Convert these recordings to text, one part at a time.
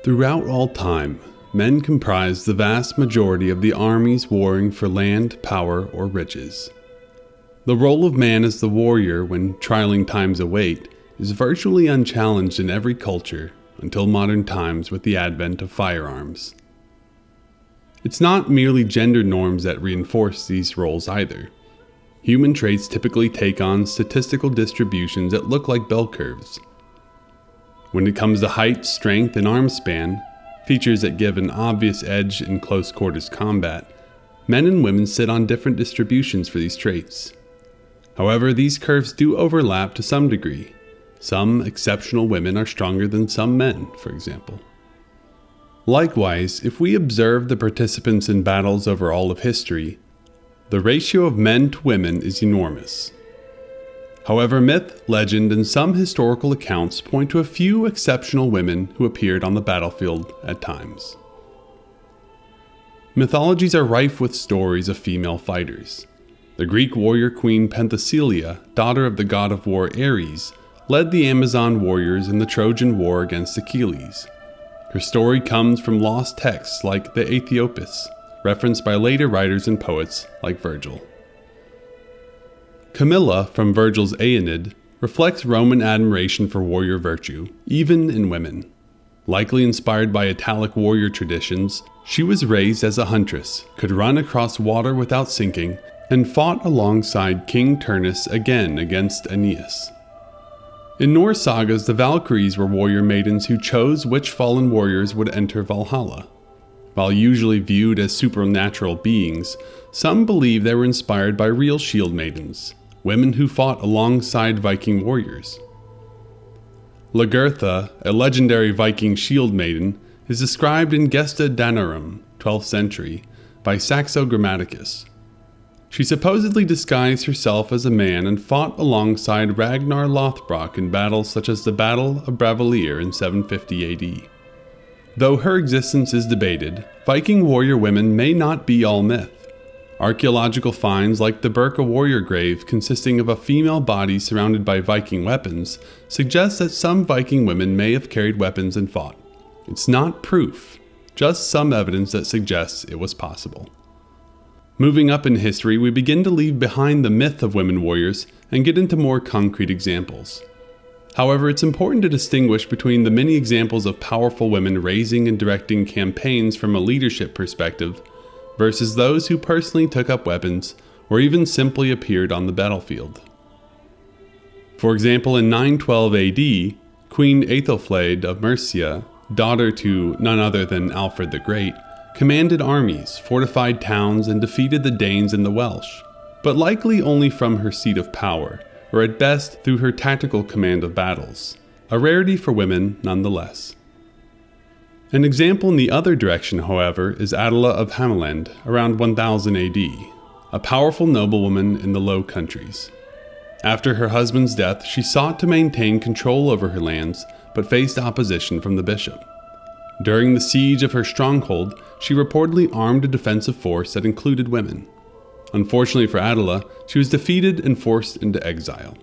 Throughout all time, men comprised the vast majority of the armies warring for land, power, or riches. The role of man as the warrior when trialing times await is virtually unchallenged in every culture until modern times with the advent of firearms. It's not merely gender norms that reinforce these roles either. Human traits typically take on statistical distributions that look like bell curves. When it comes to height, strength, and arm span, features that give an obvious edge in close quarters combat, men and women sit on different distributions for these traits. However, these curves do overlap to some degree. Some exceptional women are stronger than some men, for example. Likewise, if we observe the participants in battles over all of history, the ratio of men to women is enormous. However, myth, legend, and some historical accounts point to a few exceptional women who appeared on the battlefield at times. Mythologies are rife with stories of female fighters. The Greek warrior queen Penthesilea, daughter of the god of war Ares, led the Amazon warriors in the Trojan War against Achilles. Her story comes from lost texts like the Aethiopis, referenced by later writers and poets like Virgil. Camilla, from Virgil's Aeneid, reflects Roman admiration for warrior virtue, even in women. Likely inspired by Italic warrior traditions, she was raised as a huntress, could run across water without sinking, and fought alongside King Turnus again against Aeneas. In Norse sagas, the Valkyries were warrior maidens who chose which fallen warriors would enter Valhalla. While usually viewed as supernatural beings, some believe they were inspired by real shield maidens, women who fought alongside Viking warriors. Lagertha, a legendary Viking shield maiden, is described in Gesta Danorum, 12th century, by Saxo Grammaticus. She supposedly disguised herself as a man and fought alongside Ragnar Lothbrok in battles such as the Battle of Bravelir in 750 AD. Though her existence is debated, Viking warrior women may not be all myth. Archaeological finds like the Birka warrior grave consisting of a female body surrounded by Viking weapons suggest that some Viking women may have carried weapons and fought. It's not proof, just some evidence that suggests it was possible. Moving up in history, we begin to leave behind the myth of women warriors and get into more concrete examples. However, it's important to distinguish between the many examples of powerful women raising and directing campaigns from a leadership perspective versus those who personally took up weapons or even simply appeared on the battlefield. For example, in 912 AD, Queen Aethelflaed of Mercia, daughter to none other than Alfred the Great, commanded armies, fortified towns, and defeated the Danes and the Welsh, but likely only from her seat of power, or at best through her tactical command of battles, a rarity for women nonetheless. An example in the other direction, however, is Attila of Hamaland, around 1000 AD, a powerful noblewoman in the Low Countries. After her husband's death, she sought to maintain control over her lands, but faced opposition from the bishop. During the siege of her stronghold, she reportedly armed a defensive force that included women. Unfortunately for Attila, she was defeated and forced into exile.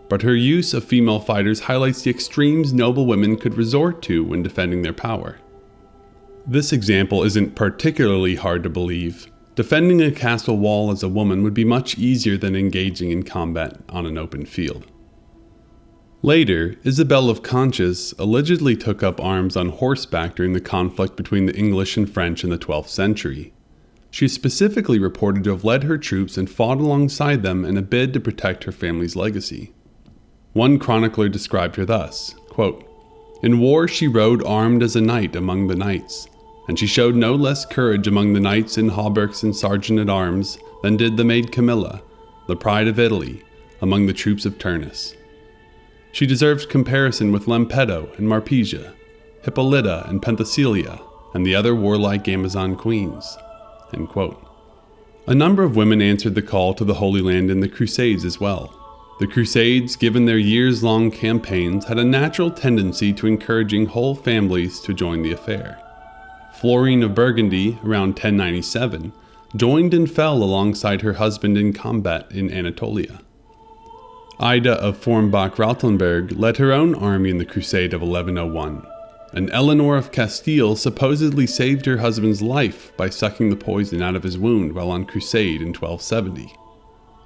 But her use of female fighters highlights the extremes noble women could resort to when defending their power. This example isn't particularly hard to believe. Defending a castle wall as a woman would be much easier than engaging in combat on an open field. Later, Isabel of Conches allegedly took up arms on horseback during the conflict between the English and French in the 12th century. She is specifically reported to have led her troops and fought alongside them in a bid to protect her family's legacy. One chronicler described her thus, quote, "In war she rode armed as a knight among the knights, and she showed no less courage among the knights and hauberks and sergeant-at-arms than did the maid Camilla, the pride of Italy, among the troops of Turnus. She deserves comparison with Lampeto and Marpesia, Hippolyta and Penthesilea, and the other warlike Amazon queens." End quote. A number of women answered the call to the Holy Land in the Crusades as well. The Crusades, given their years-long campaigns, had a natural tendency to encouraging whole families to join the affair. Florine of Burgundy, around 1097, joined and fell alongside her husband in combat in Anatolia. Ida of Formbach-Rautenberg led her own army in the Crusade of 1101, and Eleanor of Castile supposedly saved her husband's life by sucking the poison out of his wound while on crusade in 1270.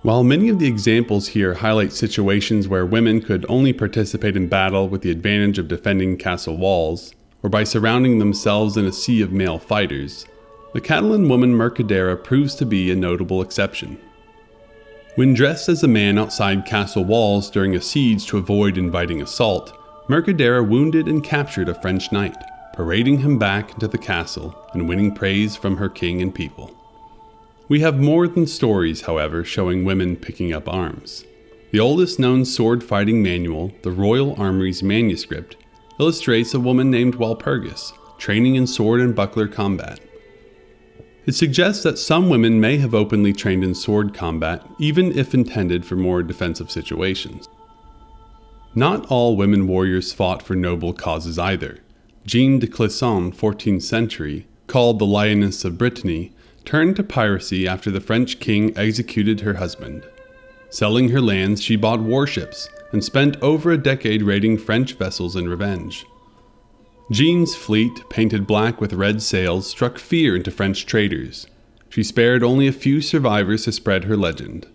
While many of the examples here highlight situations where women could only participate in battle with the advantage of defending castle walls, or by surrounding themselves in a sea of male fighters, the Catalan woman Mercadera proves to be a notable exception. When dressed as a man outside castle walls during a siege to avoid inviting assault, Mercadera wounded and captured a French knight, parading him back into the castle and winning praise from her king and people. We have more than stories, however, showing women picking up arms. The oldest known sword-fighting manual, the Royal Armoury's manuscript, illustrates a woman named Walpurgis, training in sword and buckler combat. It suggests that some women may have openly trained in sword combat, even if intended for more defensive situations. Not all women warriors fought for noble causes either. Jeanne de Clisson, 14th century, called the Lioness of Brittany, turned to piracy after the French king executed her husband. Selling her lands, she bought warships and spent over a decade raiding French vessels in revenge. Jeanne's fleet, painted black with red sails, struck fear into French traders. She spared only a few survivors to spread her legend.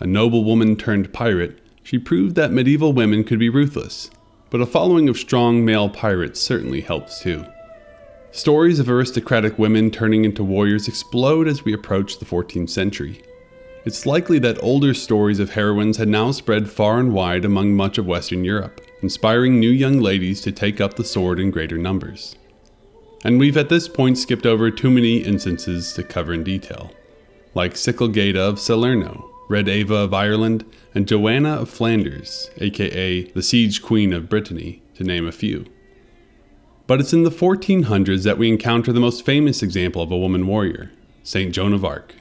A noblewoman turned pirate, she proved that medieval women could be ruthless, but a following of strong male pirates certainly helps too. Stories of aristocratic women turning into warriors explode as we approach the 14th century. It's likely that older stories of heroines had now spread far and wide among much of Western Europe, inspiring new young ladies to take up the sword in greater numbers. And we've at this point skipped over too many instances to cover in detail, like Sichelgata of Salerno, Red Ava of Ireland, and Joanna of Flanders, aka the Siege Queen of Brittany, to name a few. But it's in the 1400s that we encounter the most famous example of a woman warrior, Saint Joan of Arc.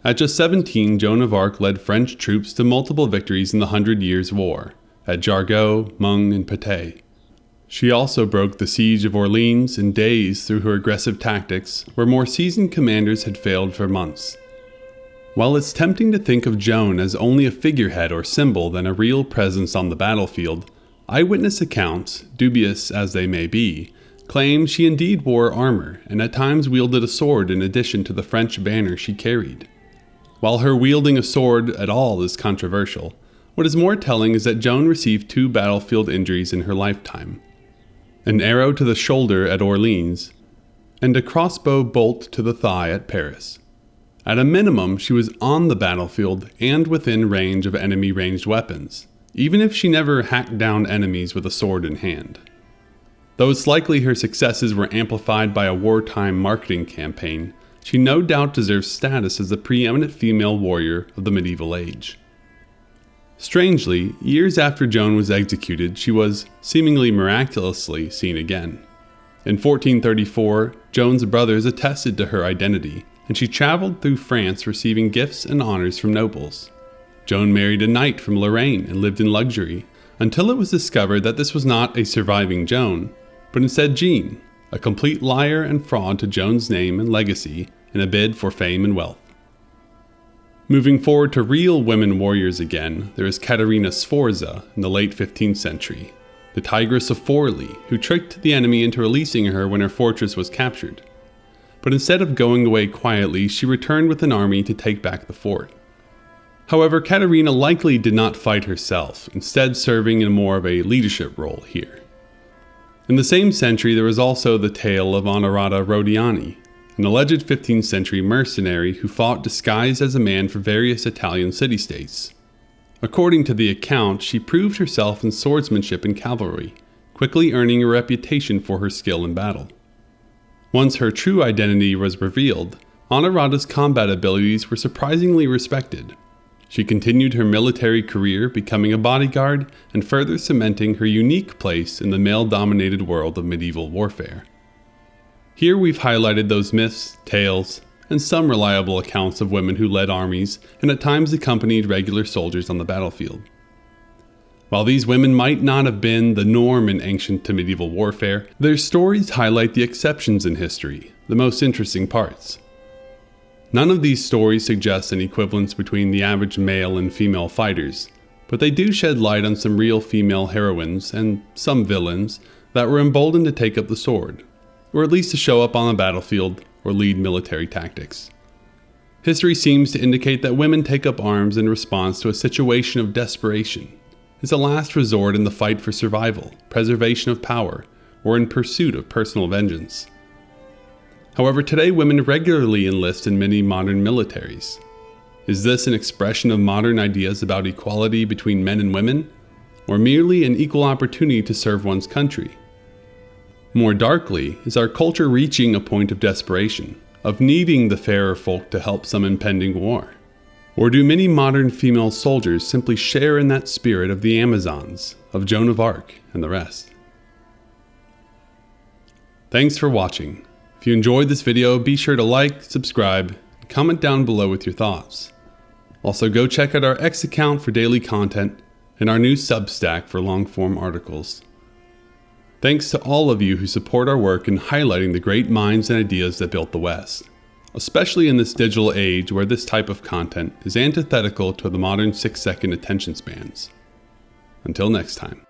At just 17, Joan of Arc led French troops to multiple victories in the 100 Years' War, at Jargeau, Meung, and Patay. She also broke the siege of Orleans in days through her aggressive tactics, where more seasoned commanders had failed for months. While it's tempting to think of Joan as only a figurehead or symbol than a real presence on the battlefield, eyewitness accounts, dubious as they may be, claim she indeed wore armor and at times wielded a sword in addition to the French banner she carried. While her wielding a sword at all is controversial, what is more telling is that Joan received 2 battlefield injuries in her lifetime: an arrow to the shoulder at Orleans, and a crossbow bolt to the thigh at Paris. At a minimum, she was on the battlefield and within range of enemy ranged weapons, even if she never hacked down enemies with a sword in hand. Though it's likely her successes were amplified by a wartime marketing campaign, she no doubt deserves status as the preeminent female warrior of the medieval age. Strangely, years after Joan was executed, she was, seemingly miraculously, seen again. In 1434, Joan's brothers attested to her identity, and she traveled through France receiving gifts and honors from nobles. Joan married a knight from Lorraine and lived in luxury, until it was discovered that this was not a surviving Joan, but instead Jeanne, a complete liar and fraud to Joan's name and legacy in a bid for fame and wealth. Moving forward to real women warriors again, there is Caterina Sforza in the late 15th century, the Tigress of Forli, who tricked the enemy into releasing her when her fortress was captured. But instead of going away quietly, she returned with an army to take back the fort. However, Caterina likely did not fight herself, instead serving in more of a leadership role here. In the same century, there was also the tale of Onorata Rodiani, an alleged 15th century mercenary who fought disguised as a man for various Italian city-states. According to the account, she proved herself in swordsmanship and cavalry, quickly earning a reputation for her skill in battle. Once her true identity was revealed, Onorata's combat abilities were surprisingly respected. She continued her military career, becoming a bodyguard and further cementing her unique place in the male-dominated world of medieval warfare. Here we've highlighted those myths, tales, and some reliable accounts of women who led armies and at times accompanied regular soldiers on the battlefield. While these women might not have been the norm in ancient to medieval warfare, their stories highlight the exceptions in history, the most interesting parts. None of these stories suggest an equivalence between the average male and female fighters, but they do shed light on some real female heroines and some villains that were emboldened to take up the sword, or at least to show up on the battlefield or lead military tactics. History seems to indicate that women take up arms in response to a situation of desperation, as a last resort in the fight for survival, preservation of power, or in pursuit of personal vengeance. However, today women regularly enlist in many modern militaries. Is this an expression of modern ideas about equality between men and women, or merely an equal opportunity to serve one's country? More darkly, is our culture reaching a point of desperation, of needing the fairer folk to help some impending war? Or do many modern female soldiers simply share in that spirit of the Amazons, of Joan of Arc, and the rest? Thanks for watching. If you enjoyed this video, be sure to like, subscribe, and comment down below with your thoughts. Also, go check out our X account for daily content and our new Substack for long-form articles. Thanks to all of you who support our work in highlighting the great minds and ideas that built the West, especially in this digital age where this type of content is antithetical to the modern 6-second attention spans. Until next time.